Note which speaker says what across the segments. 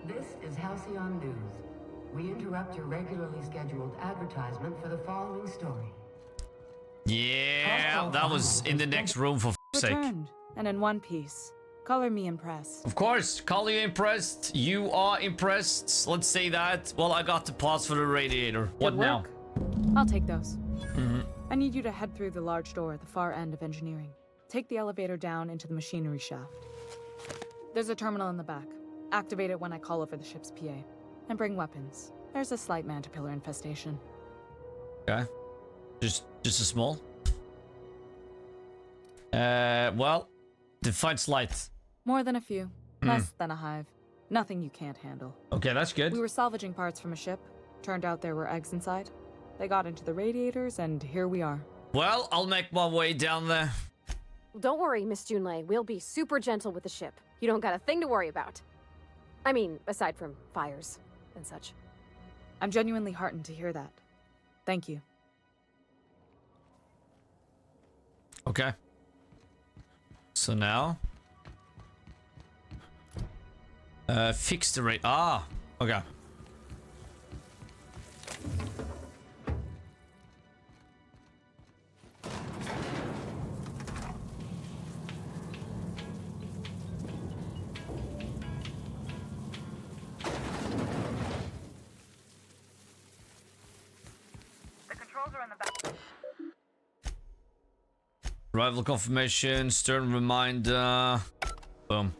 Speaker 1: This is Halcyon News. We interrupt your regularly scheduled advertisement for the following story.
Speaker 2: Yeah, that was in the next room for f***'s sake.
Speaker 3: Returned, and in one piece. Color me impressed.
Speaker 2: Of course, call you impressed. You are impressed. Let's say that. Well, I got the parts for the radiator. What
Speaker 3: Good
Speaker 2: now?
Speaker 3: work. I'll take those. I need you to head through the large door at the far end of engineering. Take the elevator down into the machinery shaft. There's a terminal in the back. Activate it when I call over the ship's PA. And bring weapons. There's a slight mantipillar infestation.
Speaker 2: Okay. Just a small. Well, define slight.
Speaker 3: More than a few. Less than a hive. Nothing you can't handle.
Speaker 2: Okay, that's good.
Speaker 3: We were salvaging parts from a ship. Turned out there were eggs inside. They got into the radiators, and here we are.
Speaker 2: Well, I'll make my way down there.
Speaker 4: Don't worry, Miss Junlei. We'll be super gentle with the ship. You don't got a thing to worry about. I mean, aside from fires and such.
Speaker 3: I'm genuinely heartened to hear that. Thank you.
Speaker 2: Okay. So now... fix the rate. Ah, okay.
Speaker 5: The controls are in the back.
Speaker 2: Arrival confirmation, stern reminder. Boom.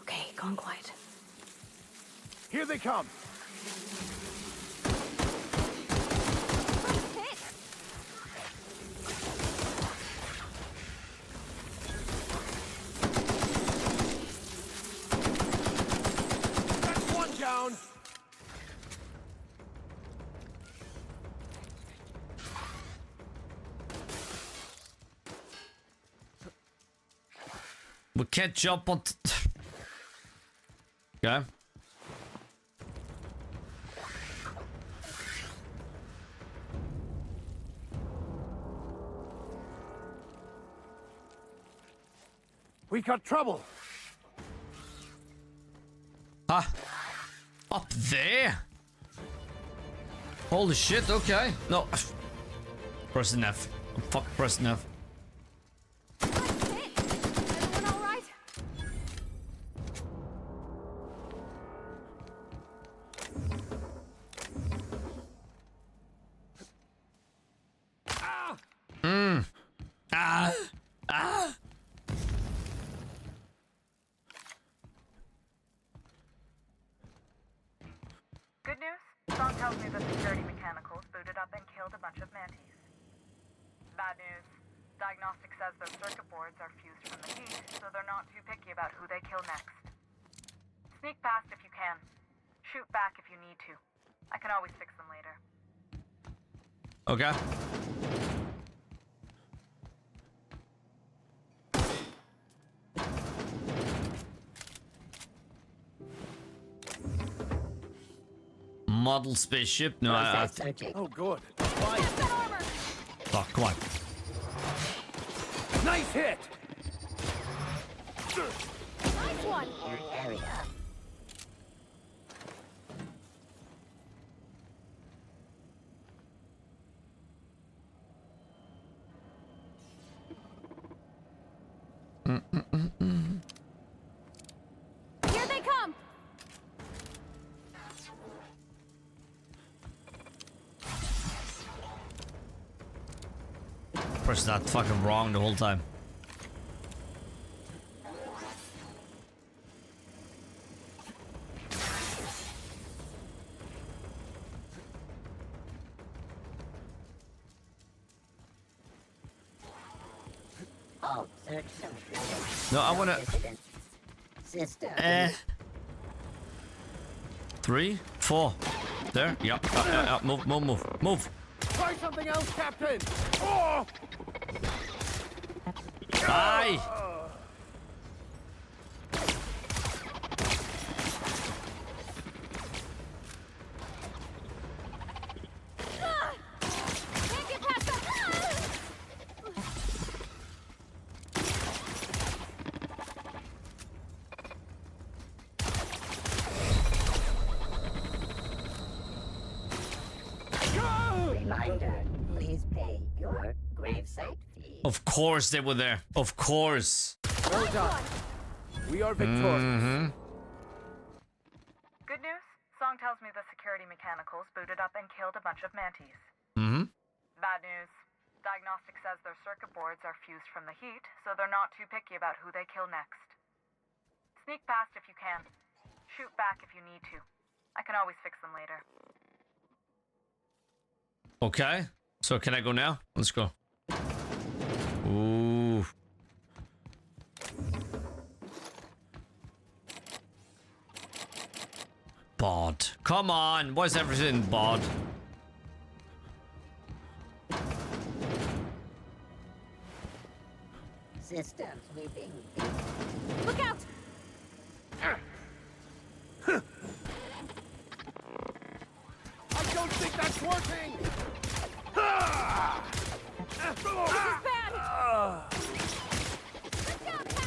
Speaker 4: Okay, gone quiet.
Speaker 6: Here they come. That's one down.
Speaker 2: We can't jump on... Okay.
Speaker 6: We got trouble.
Speaker 2: Huh? Up there? Holy shit, okay. No. Pressing F. I'm fucking pressing F.
Speaker 4: Everyone all right?
Speaker 5: Good news? Song tells me the security mechanicals booted up and killed a bunch of mantis. Bad news. Diagnostic says their circuit boards are fused from the heat, so they're not too picky about who they kill next. Sneak past if you can. Shoot back if you need to. I can always fix them later.
Speaker 2: Okay. Model spaceship? No,
Speaker 6: Oh, good.
Speaker 2: Oh, come on.
Speaker 6: Nice hit.
Speaker 4: Nice one! Here they come!
Speaker 2: Press that fucking wrong the whole time. No, I wanna...
Speaker 7: System.
Speaker 2: 3, 4. There. Yep. Move.
Speaker 6: Try something else, Captain. Oh!
Speaker 2: Aye.
Speaker 4: Can't get past them!
Speaker 7: your gravesite fee.
Speaker 2: Of course they were there. Of course.
Speaker 6: Well done. We are victorious.
Speaker 5: Good news? Song tells me the security mechanicals booted up and killed a bunch of mantis. Bad news. Diagnostic says their circuit boards are fused from the heat, so they're not too picky about who they kill next. Sneak past if you can. Shoot back if you need to. I can always fix them later.
Speaker 2: Okay. So can I go now? Let's go. Ooh. Bod. Come on. Why is everything bod?
Speaker 7: Systems sweeping.
Speaker 4: Look out!
Speaker 6: I don't think that's working!
Speaker 4: This is bad! Look out, Cap!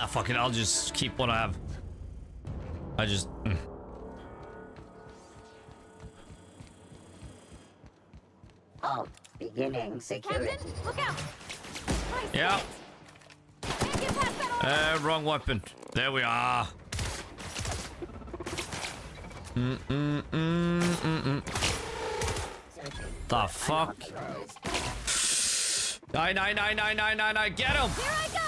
Speaker 2: Ah, fuck it. I'll just keep what I have. I just...
Speaker 7: Oh, beginning security.
Speaker 4: Captain, look out! Nice.
Speaker 2: Yeah.
Speaker 4: Can't get past that all.
Speaker 2: Wrong weapon. There we are. The fuck? Nine. Get him!
Speaker 4: Here I go!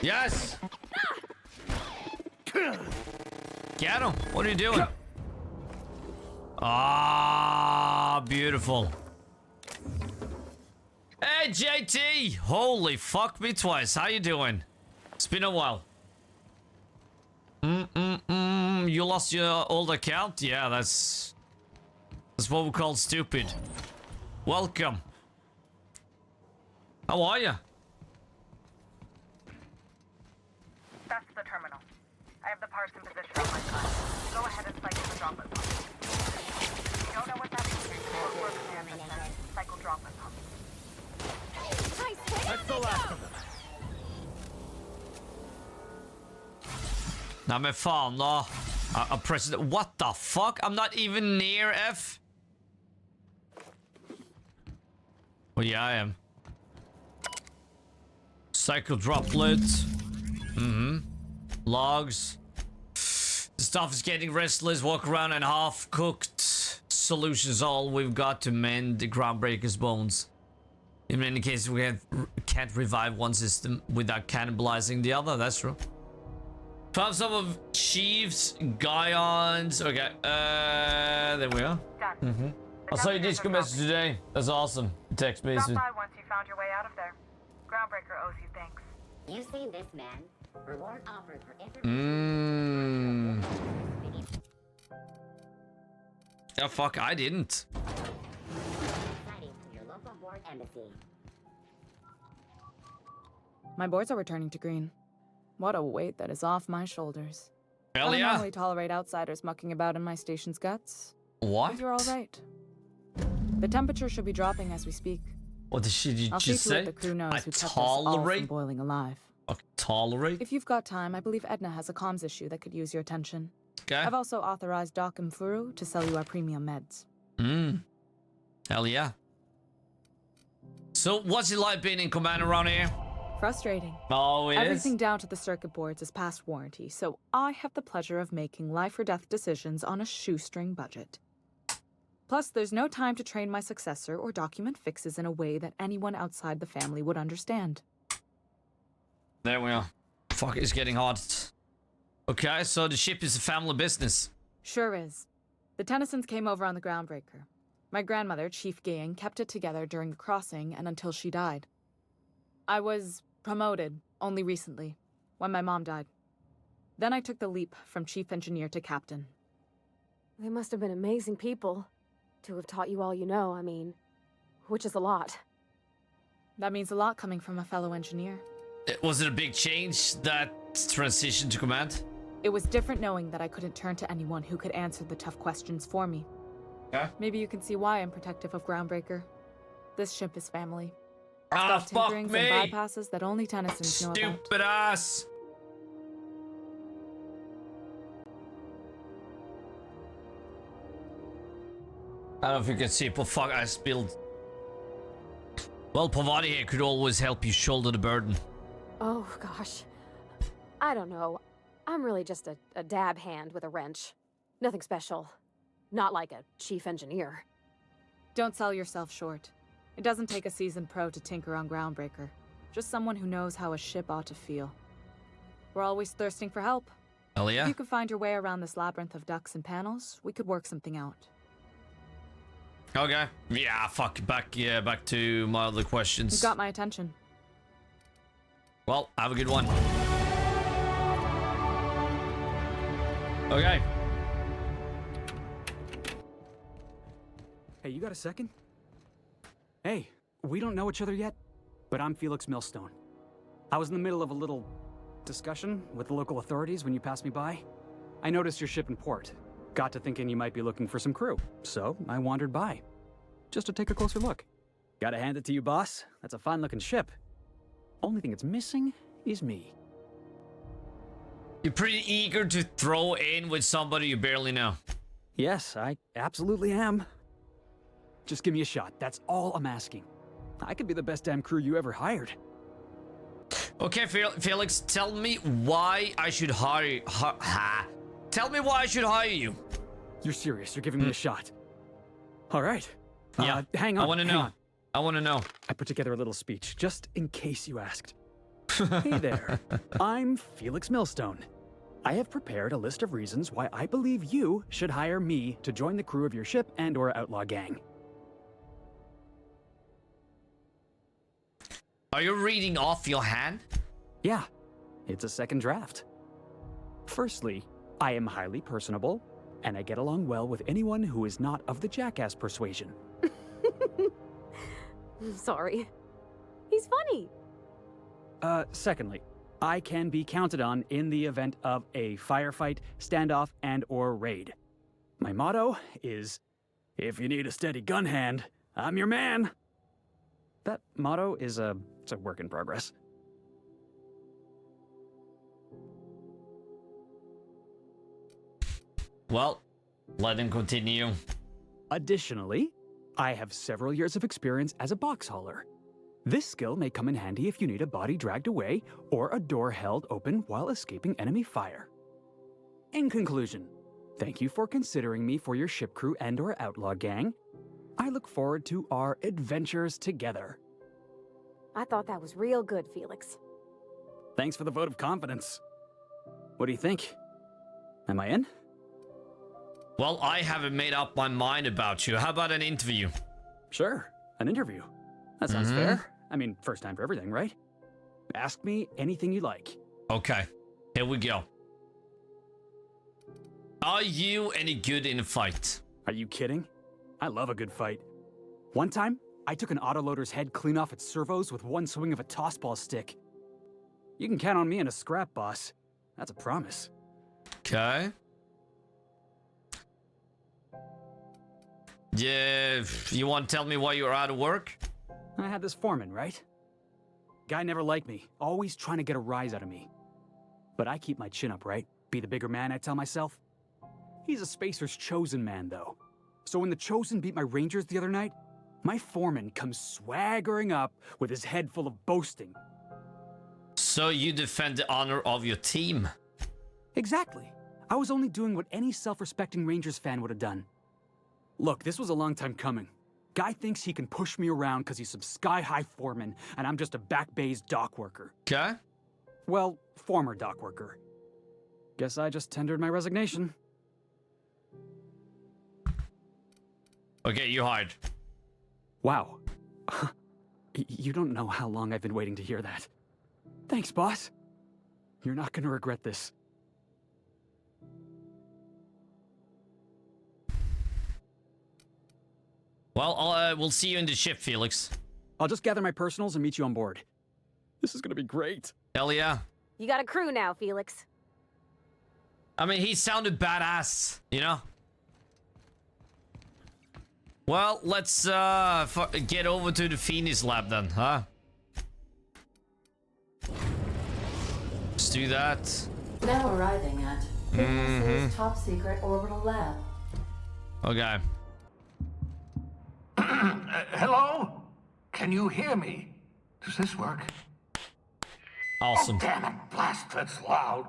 Speaker 2: Yes! Get him! What are you doing? Ah, beautiful. Hey, JT! Holy fuck me twice. How you doing? It's been a while. You lost your old account? Yeah, that's what we call stupid. Welcome. How are you?
Speaker 5: That's the terminal. I have the parts in position on my side. Go ahead and cycle the droplet pump. If you don't know what that means, or work command that says cycle droplet pump.
Speaker 4: Nice hit!
Speaker 6: That's the last of them.
Speaker 2: Nah, men fan då. I'm pressing... What the fuck? I'm not even near F. Well, yeah, I am. Cycle droplet. Logs. The stuff is getting restless. Walk around and half-cooked. Solutions all we've got to mend the groundbreaker's bones. In many cases, we can't revive one system without cannibalizing the other. That's true. Found some of Chief's Gaions. Okay, there we are.
Speaker 5: Done.
Speaker 2: I saw your Discord message today. That's awesome. Text me.
Speaker 5: Stop by once you found your way out of there. Groundbreaker owes you thanks.
Speaker 7: You've seen this man. Reward offered for information.
Speaker 2: Yeah, fuck, I didn't.
Speaker 7: Sightings to your local board embassy.
Speaker 3: My boards are returning to green. What a weight that is off my shoulders.
Speaker 2: Hell
Speaker 3: I
Speaker 2: yeah.
Speaker 3: normally tolerate outsiders mucking about in my station's guts.
Speaker 2: What?
Speaker 3: But you're all right. The temperature should be dropping as we speak.
Speaker 2: What the shit you
Speaker 3: I'll see
Speaker 2: just
Speaker 3: to it
Speaker 2: say?
Speaker 3: the crew knows
Speaker 2: I
Speaker 3: who kept us all from
Speaker 2: tolerate?
Speaker 3: boiling alive.
Speaker 2: Fuck, tolerate?
Speaker 3: If you've got time, I believe Edna has a comms issue that could use your attention.
Speaker 2: Okay.
Speaker 3: I've also authorized Doc and Furu to sell you our premium meds.
Speaker 2: Hell yeah. So, what's it like being in command around here?
Speaker 3: Frustrating.
Speaker 2: Oh, it
Speaker 3: Everything
Speaker 2: is?
Speaker 3: down to the circuit boards is past warranty, so I have the pleasure of making life or death decisions on a shoestring budget. Plus, there's no time to train my successor or document fixes in a way that anyone outside the family would understand.
Speaker 2: There we are. Fuck, it's getting hot. Okay, so the ship is a family business.
Speaker 3: Sure is. The Tennysons came over on the Groundbreaker. My grandmother, Chief Cain, kept it together during the crossing and until she died. I was promoted only recently, when my mom died. Then I took the leap from chief engineer to captain.
Speaker 4: They must have been amazing people to have taught you all you know, I mean, which is a lot.
Speaker 3: That means a lot coming from a fellow engineer.
Speaker 2: Was it a big change, that transition to command?
Speaker 3: It was different knowing that I couldn't turn to anyone who could answer the tough questions for me.
Speaker 2: Yeah.
Speaker 3: Maybe you can see why I'm protective of Groundbreaker. This ship is family.
Speaker 2: Ah,
Speaker 3: It's got
Speaker 2: fuck
Speaker 3: tinkerings
Speaker 2: me!
Speaker 3: and bypasses that only Tennysons know about.
Speaker 2: Stupid ass! I don't know if you can see, but fuck, I spilled. Well, Pavani here could always help you shoulder the burden.
Speaker 4: Oh, gosh. I don't know. I'm really just a dab hand with a wrench. Nothing special. Not like a chief engineer.
Speaker 3: Don't sell yourself short. It doesn't take a seasoned pro to tinker on Groundbreaker. Just someone who knows how a ship ought to feel. We're always thirsting for help.
Speaker 2: Hell yeah.
Speaker 3: If you could find your way around this labyrinth of ducts and panels, we could work something out.
Speaker 2: Okay. Yeah, fuck. Back to my other questions.
Speaker 3: You got my attention.
Speaker 2: Well, have a good one. Okay.
Speaker 8: Hey, you got a second? Hey, we don't know each other yet, but I'm Felix Millstone. I was in the middle of a little discussion with the local authorities when you passed me by. I noticed your ship in port. Got to thinking you might be looking for some crew, so I wandered by. Just to take a closer look. Gotta hand it to you, boss. That's a fine-looking ship. Only thing it's missing is me.
Speaker 2: You're pretty eager to throw in with somebody you barely know.
Speaker 8: Yes, I absolutely am. Just give me a shot. That's all I'm asking. I could be the best damn crew you ever hired.
Speaker 2: Okay, Felix, tell me why I should hire. Tell me why I should hire you.
Speaker 8: You're serious? You're giving me a shot? All right.
Speaker 2: Yeah.
Speaker 8: Hang on.
Speaker 2: I want to know. I want to know.
Speaker 8: I put together a little speech just in case you asked. Hey there. I'm Felix Millstone. I have prepared a list of reasons why I believe you should hire me to join the crew of your ship and/or outlaw gang.
Speaker 2: Are you reading off your hand?
Speaker 8: Yeah, it's a second draft. Firstly, I am highly personable, and I get along well with anyone who is not of the jackass persuasion.
Speaker 4: Sorry. He's funny.
Speaker 8: Secondly, I can be counted on in the event of a firefight, standoff, and/or raid. My motto is, if you need a steady gun hand, I'm your man. That motto is it's a work in progress.
Speaker 2: Well, let him continue.
Speaker 8: Additionally, I have several years of experience as a box hauler. This skill may come in handy if you need a body dragged away or a door held open while escaping enemy fire. In conclusion, thank you for considering me for your ship crew and/or outlaw gang. I look forward to our adventures together.
Speaker 4: I thought that was real good, Felix.
Speaker 8: Thanks for the vote of confidence. What do you think? Am I in?
Speaker 2: Well, I haven't made up my mind about you. How about an interview?
Speaker 8: Sure, an interview. That sounds fair. I mean, first time for everything, right? Ask me anything you like.
Speaker 2: Okay, here we go. Are you any good in a fight?
Speaker 8: Are you kidding? I love a good fight. One time, I took an autoloader's head clean off its servos with one swing of a tossball stick. You can count on me in a scrap, boss. That's a promise.
Speaker 2: Okay. Yeah, you want to tell me why you're out of work?
Speaker 8: I had this foreman, right? Guy never liked me, always trying to get a rise out of me. But I keep my chin up, right? Be the bigger man, I tell myself. He's a Spacer's chosen man, though. So when the Chosen beat my Rangers the other night, my foreman comes swaggering up with his head full of boasting.
Speaker 2: So you defend the honor of your team?
Speaker 8: Exactly. I was only doing what any self-respecting Rangers fan would have done. Look, this was a long time coming. Guy thinks he can push me around because he's some sky-high foreman, and I'm just a back bay's dock worker.
Speaker 2: Okay.
Speaker 8: Well, former dock worker. Guess I just tendered my resignation.
Speaker 2: Okay, you hired.
Speaker 8: Wow. You don't know how long I've been waiting to hear that. Thanks, boss. You're not gonna regret this.
Speaker 2: Well, we'll see you in the ship, Felix.
Speaker 8: I'll just gather my personals and meet you on board. This is gonna be great.
Speaker 2: Hell yeah.
Speaker 4: You got a crew now, Felix.
Speaker 2: I mean, he sounded badass, you know? Well, let's get over to the Phineas lab then, huh? Let's do that.
Speaker 9: Now arriving at Phineas's top secret orbital lab.
Speaker 2: Okay.
Speaker 6: Hello? Can you hear me? Does this work?
Speaker 2: Awesome.
Speaker 6: Oh, damn it, blast, that's loud.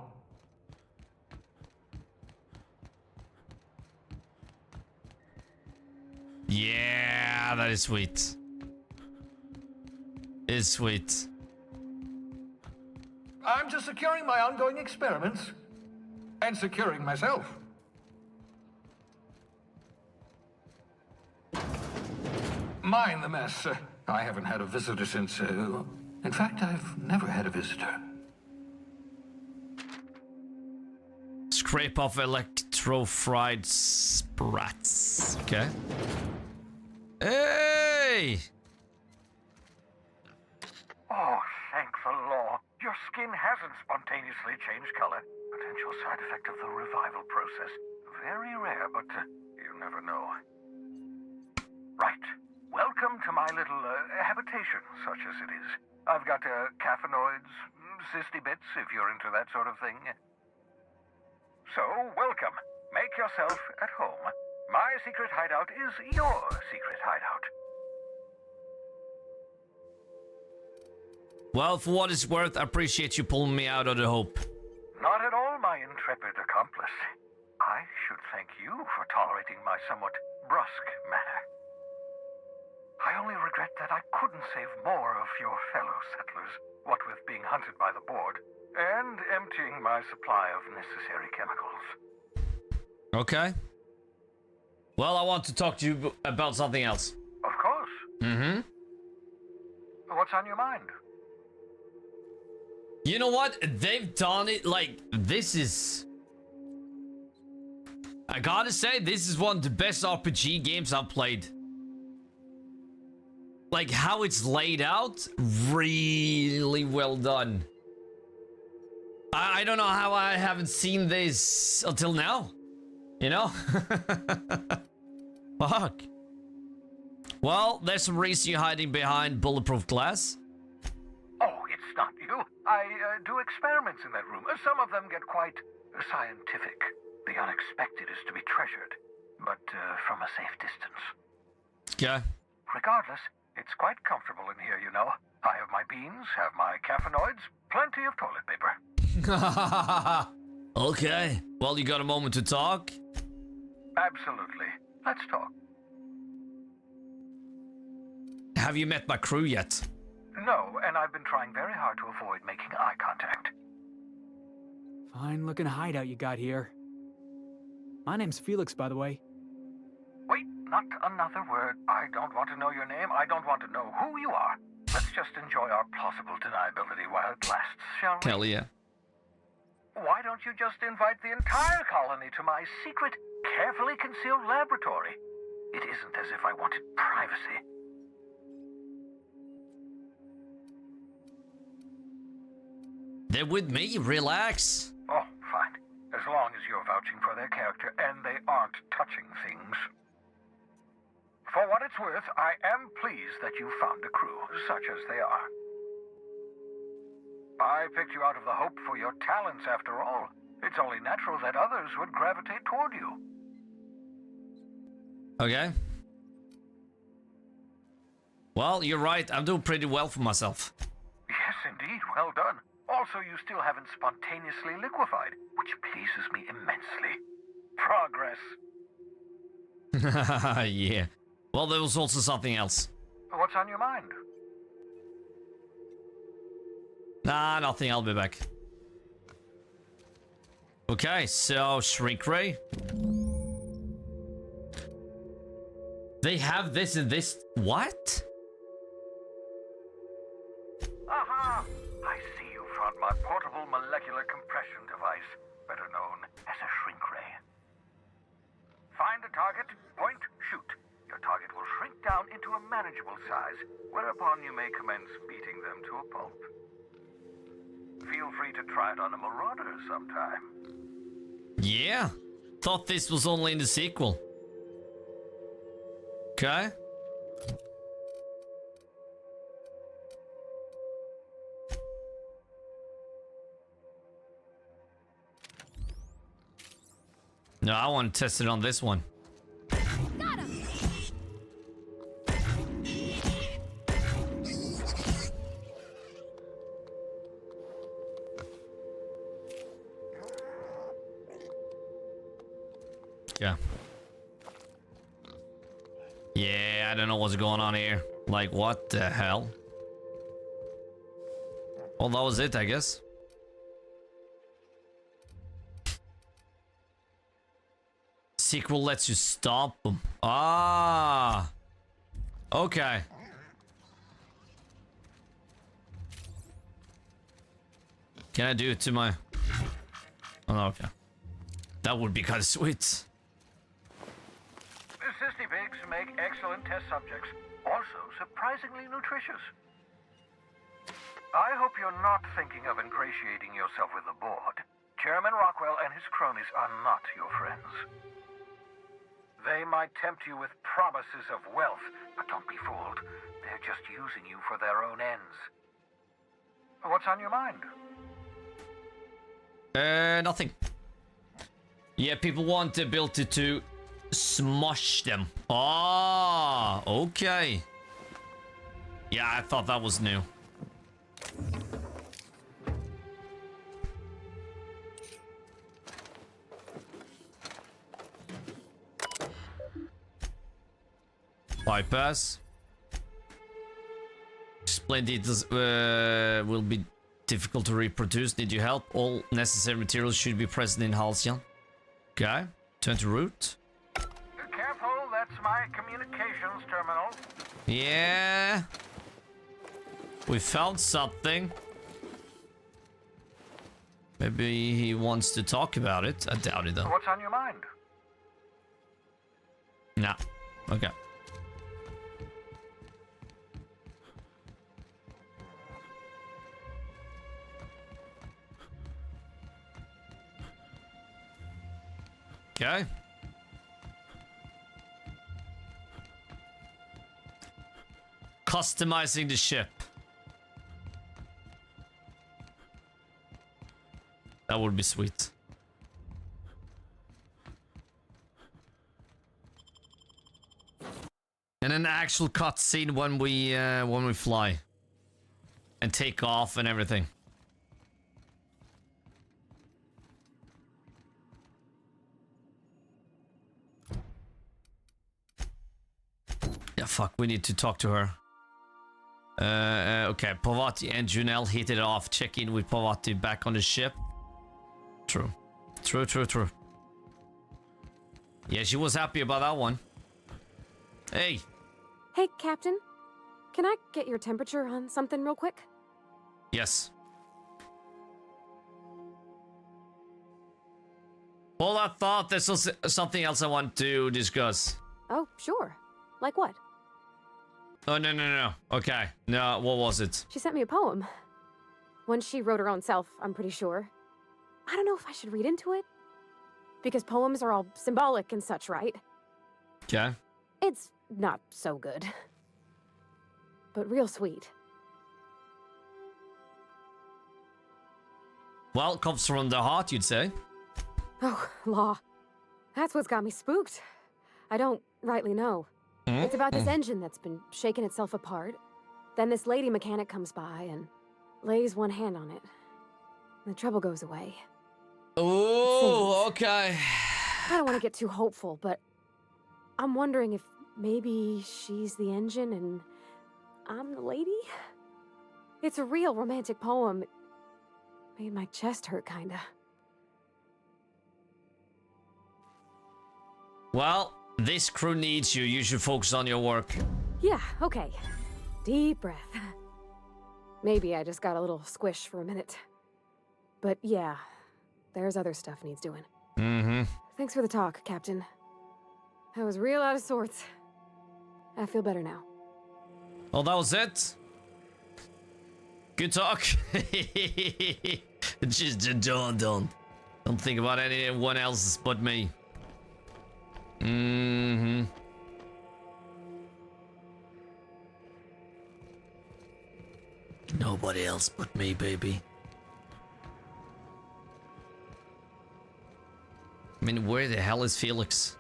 Speaker 2: Yeah, that is sweet. It's sweet.
Speaker 6: I'm just securing my ongoing experiments. And securing myself. Mind the mess. I haven't had a visitor since... in fact, I've never had a visitor.
Speaker 2: Scrape off electro-fried sprats. Okay. Hey!
Speaker 6: Oh, thank the law. Your skin hasn't spontaneously changed color. Potential side effect of the revival process. Very rare, but you never know. Right. Welcome to my little habitation, such as it is. I've got caffeinoids, cysty bits, if you're into that sort of thing. So, welcome. Make yourself at home. My secret hideout is your secret hideout.
Speaker 2: Well, for what it's worth, I appreciate you pulling me out of the hope.
Speaker 6: Not at all, my intrepid accomplice. I should thank you for tolerating my somewhat brusque manner. I only regret that I couldn't save more of your fellow settlers, what with being hunted by the board, and emptying my supply of necessary chemicals.
Speaker 2: Okay. Well, I want to talk to you about something else.
Speaker 6: Of course.
Speaker 2: Mm-hmm.
Speaker 6: What's on your mind?
Speaker 2: You know what? They've done it like this is... I gotta say, this is one of the best RPG games I've played. Like how it's laid out, really well done. I don't know how I haven't seen this until now. You know? Fuck. Well, there's some reason you're hiding behind bulletproof glass.
Speaker 6: Oh, it's not you. I do experiments in that room. Some of them get quite scientific. The unexpected is to be treasured, but from a safe distance.
Speaker 2: Okay.
Speaker 6: Regardless, it's quite comfortable in here, you know. I have my beans, have my caffeinoids, plenty of toilet paper.
Speaker 2: Okay. Well, you got a moment to talk?
Speaker 6: Absolutely. Let's talk.
Speaker 2: Have you met my crew yet?
Speaker 6: No, and I've been trying very hard to avoid making eye contact.
Speaker 8: Fine looking hideout you got here. My name's Felix, by the way.
Speaker 6: Wait, not another word. I don't want to know your name. I don't want to know who you are. Let's just enjoy our plausible deniability while it lasts, shall we?
Speaker 2: Hell yeah.
Speaker 6: Why don't you just invite the entire colony to my secret, carefully concealed laboratory? It isn't as if I wanted privacy.
Speaker 2: They're with me, relax.
Speaker 6: Oh, fine. As long as you're vouching for their character and they aren't touching things. For what it's worth, I am pleased that you found a crew, such as they are. I picked you out of the hope for your talents, after all. It's only natural that others would gravitate toward you.
Speaker 2: Okay. Well, you're right. I'm doing pretty well for myself.
Speaker 6: Yes, indeed. Well done. Also, you still haven't spontaneously liquefied, which pleases me immensely. Progress.
Speaker 2: Yeah. Well, there was also something else.
Speaker 6: What's on your mind?
Speaker 2: Nah, nothing. I'll be back. Okay, so shrink ray. They have this and this. What?
Speaker 6: Aha! I see you found my portable molecular compression device, better known as a shrink ray. Find a target, point, shoot. Your target will shrink down into a manageable size, whereupon you may commence beating them to a pulp. Feel free to try it on a marauder sometime.
Speaker 2: Yeah. Thought this was only in the sequel. Okay. No, I want to test it on this one.
Speaker 4: Got him!
Speaker 2: Yeah. Yeah, I don't know what's going on here. Like, what the hell? Well, that was it, I guess. Sequel lets you stop them. Ah. Okay. Can I do it to my... Oh, no, okay. That would be kind of sweet.
Speaker 6: Cysty pigs make excellent test subjects. Also surprisingly nutritious. I hope you're not thinking of ingratiating yourself with the board. Chairman Rockwell and his cronies are not your friends. They might tempt you with promises of wealth, but don't be fooled. They're just using you for their own ends. What's on your mind?
Speaker 2: Nothing. Yeah, people want the ability to smush them. Ah, okay. Yeah, I thought that was new. Bypass. Explain details will be difficult to reproduce. Need your help? All necessary materials should be present in Halcyon. Okay. Turn to route.
Speaker 6: Careful, that's my communications terminal.
Speaker 2: Yeah. We found something. Maybe he wants to talk about it. I doubt it though.
Speaker 6: What's on your mind?
Speaker 2: Nah. Okay. Okay. Customizing the ship. That would be sweet. And an actual cutscene when we fly and take off and everything. Yeah, fuck, we need to talk to her. Okay, Pavati and Junelle hit it off. Check in with Pavati back on the ship. True. True. Yeah, she was happy about that one. Hey.
Speaker 4: Hey, Captain. Can I get your temperature on something real quick?
Speaker 2: Yes. Hold that thought. This was something else I want to discuss.
Speaker 4: Oh, sure. Like what?
Speaker 2: Oh, no. Okay. No, what was it?
Speaker 4: She sent me a poem. One she wrote her own self, I'm pretty sure. I don't know if I should read into it. Because poems are all symbolic and such, right?
Speaker 2: Okay.
Speaker 4: It's not so good. But real sweet.
Speaker 2: Well, comes from the heart, you'd say.
Speaker 4: Oh, law. That's what's got me spooked. I don't rightly know. It's about this engine that's been shaking itself apart. Then this lady mechanic comes by and lays one hand on it. And the trouble goes away.
Speaker 2: Oh, okay.
Speaker 4: I don't want to get too hopeful, but I'm wondering if maybe she's the engine and I'm the lady? It's a real romantic poem. It made my chest hurt, kinda.
Speaker 2: Well, this crew needs you. You should focus on your work.
Speaker 4: Yeah, okay. Deep breath. Maybe I just got a little squish for a minute. But yeah, there's other stuff needs doing.
Speaker 2: Mm-hmm.
Speaker 4: Thanks for the talk, Captain. I was real out of sorts. I feel better now.
Speaker 2: Well, that was it. Good talk. Just done. Don't think about anyone else but me. Mm-hmm. Nobody else but me, baby. I mean, where the hell is Felix?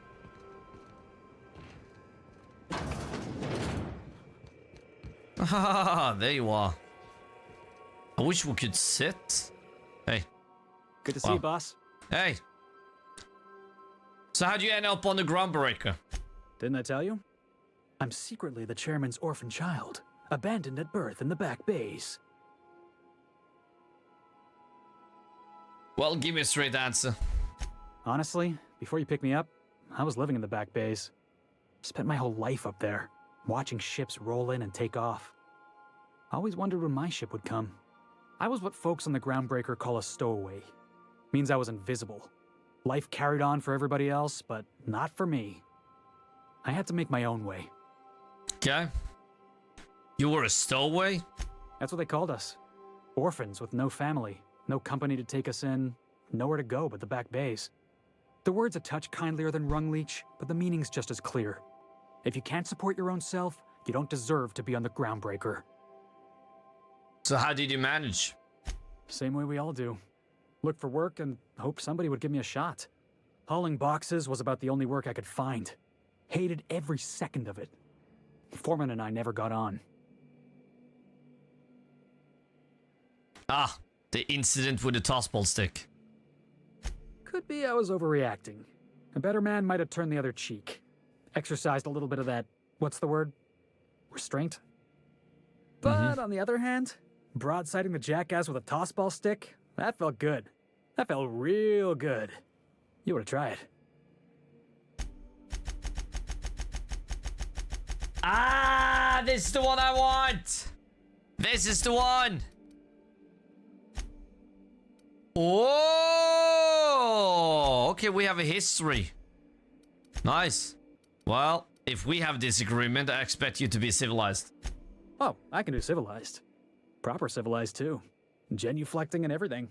Speaker 2: Ah, there you are. I wish we could sit. Hey.
Speaker 8: Good to see you, boss.
Speaker 2: Hey. So how'd you end up on the groundbreaker?
Speaker 8: Didn't I tell you? I'm secretly the chairman's orphan child, abandoned at birth in the back bays.
Speaker 2: Well, give me a straight answer.
Speaker 8: Honestly, before you picked me up, I was living in the back bays. Spent my whole life up there, watching ships roll in and take off. I always wondered when my ship would come. I was what folks on the groundbreaker call a stowaway. Means I was invisible. Life carried on for everybody else, but not for me. I had to make my own way.
Speaker 2: Okay. You were a stowaway?
Speaker 8: That's what they called us. Orphans with no family, no company to take us in, nowhere to go but the back bays. The word's a touch kindlier than Rungleech, but the meaning's just as clear. If you can't support your own self, you don't deserve to be on the groundbreaker.
Speaker 2: So how did you manage?
Speaker 8: Same way we all do. Look for work and hope somebody would give me a shot. Hauling boxes was about the only work I could find. Hated every second of it. Foreman and I never got on.
Speaker 2: Ah, the incident with the tossball stick.
Speaker 8: Could be I was overreacting. A better man might have turned the other cheek. Exercised a little bit of that, what's the word? Restraint? But on the other hand, broadsiding the jackass with a tossball stick, that felt good. That felt real good. You ought to try it.
Speaker 2: Ah, this is the one I want. This is the one. Oh, okay, we have a history. Nice. Well, if we have disagreement, I expect you to be civilized.
Speaker 8: Oh, I can do civilized. Proper civilized, too. Genuflecting and everything.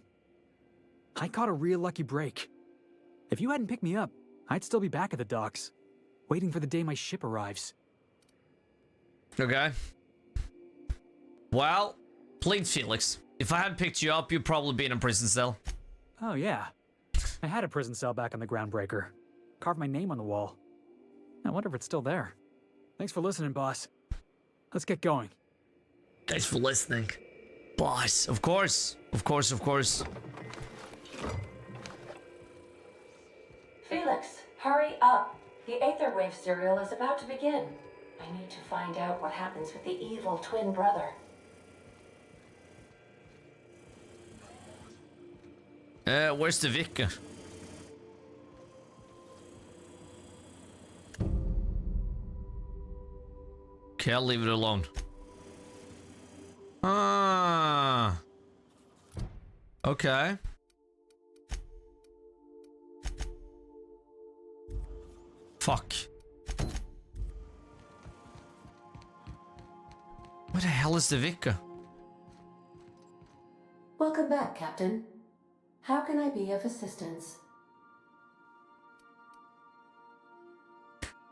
Speaker 8: I caught a real lucky break. If you hadn't picked me up, I'd still be back at the docks, waiting for the day my ship arrives.
Speaker 2: Okay. Well, please, Felix. If I hadn't picked you up, you'd probably be in a prison cell.
Speaker 8: Oh, yeah. I had a prison cell back on the groundbreaker. Carved my name on the wall. I wonder if it's still there. Thanks for listening, boss. Let's get going.
Speaker 2: Thanks for listening. Boss, of course. Of course, of course.
Speaker 9: Felix, hurry up. The Aetherwave serial is about to begin. I need to find out what happens with the evil twin brother.
Speaker 2: Where's the vicar? Okay, I'll leave it alone. Ah. Okay. Fuck. Where the hell is the vicar?
Speaker 9: Welcome back, Captain. How can I be of assistance?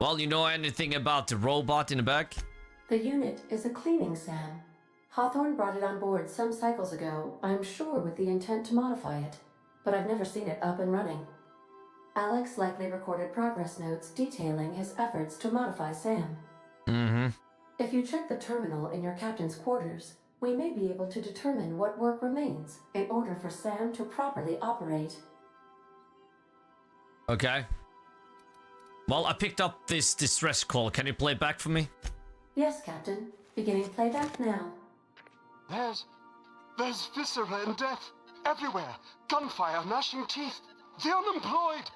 Speaker 2: Well, you know anything about the robot in the back?
Speaker 9: The unit is a cleaning SAM. Hawthorne brought it on board some cycles ago, I'm sure with the intent to modify it, but I've never seen it up and running. Alex likely recorded progress notes detailing his efforts to modify SAM.
Speaker 2: Mm-hmm.
Speaker 9: If you check the terminal in your captain's quarters, we may be able to determine what work remains in order for SAM to properly operate.
Speaker 2: Okay. Well, I picked up this distress call. Can you play it back for me?
Speaker 9: Yes, Captain. Beginning playback now.
Speaker 10: There's viscera and death everywhere. Gunfire, gnashing teeth. The unemployed.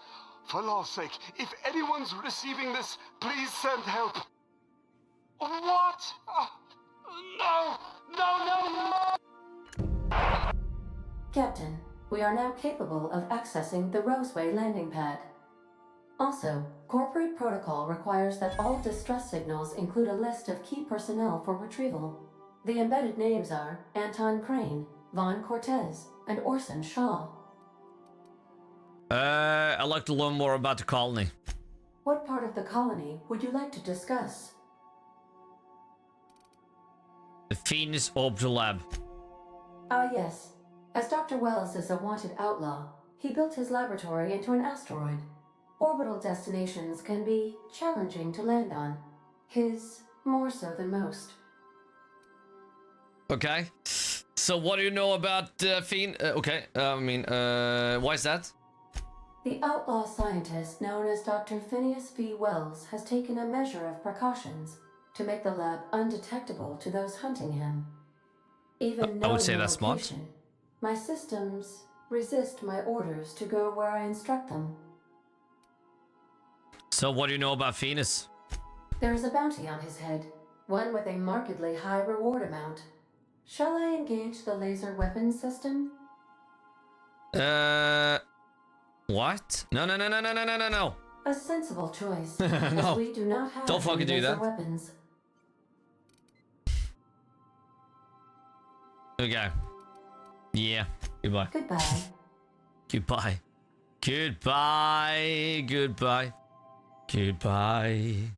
Speaker 10: For law's sake, if anyone's receiving this, please send help. What? No!
Speaker 9: Captain, we are now capable of accessing the Roseway landing pad. Also, corporate protocol requires that all distress signals include a list of key personnel for retrieval. The embedded names are Anton Crane, Vaughn Cortez, and Orson Shaw.
Speaker 2: I'd like to learn more about the colony.
Speaker 9: What part of the colony would you like to discuss?
Speaker 2: The Phineas Orbital Lab.
Speaker 9: Ah, yes. As Dr. Wells is a wanted outlaw, he built his laboratory into an asteroid. Orbital destinations can be challenging to land on. His more so than most.
Speaker 2: Okay. So what do you know about Phineas? Okay. Why is that?
Speaker 9: The outlaw scientist known as Dr. Phineas V. Wells has taken a measure of precautions to make the lab undetectable to those hunting him. Even
Speaker 2: I would say
Speaker 9: knowing the
Speaker 2: that's smart.
Speaker 9: location, my systems resist my orders to go where I instruct them.
Speaker 2: So what do you know about Phineas?
Speaker 9: There is a bounty on his head, one with a markedly high reward amount. Shall I engage the laser weapons system?
Speaker 2: What? No.
Speaker 9: A sensible choice,
Speaker 2: No.
Speaker 9: as we do not have
Speaker 2: Don't fucking
Speaker 9: any
Speaker 2: do
Speaker 9: laser
Speaker 2: that.
Speaker 9: weapons.
Speaker 2: Okay. Yeah. Goodbye.
Speaker 9: Goodbye.
Speaker 2: Goodbye. Goodbye. Goodbye. Goodbye.